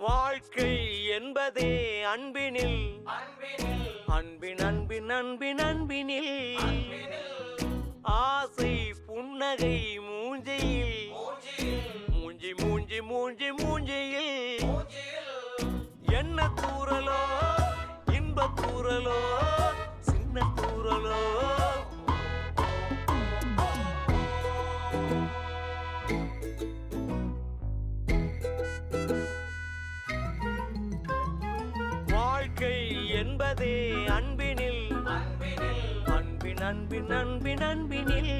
வாழ்க்கை என்பதே அன்பினில் அன்பின் அன்பின் அன்பின் அன்பினில் ஆசை புன்னகை மூஞ்சியில் மூஞ்சி மூஞ்சி மூஞ்சி மூஞ்சியில் என்ன தூரலோ இன்ப தூரலோ சின்ன தூரலோ வாழ்க்கை என்பதே அன்பினில் அன்பின் அன்பின் அன்பின் அன்பினில்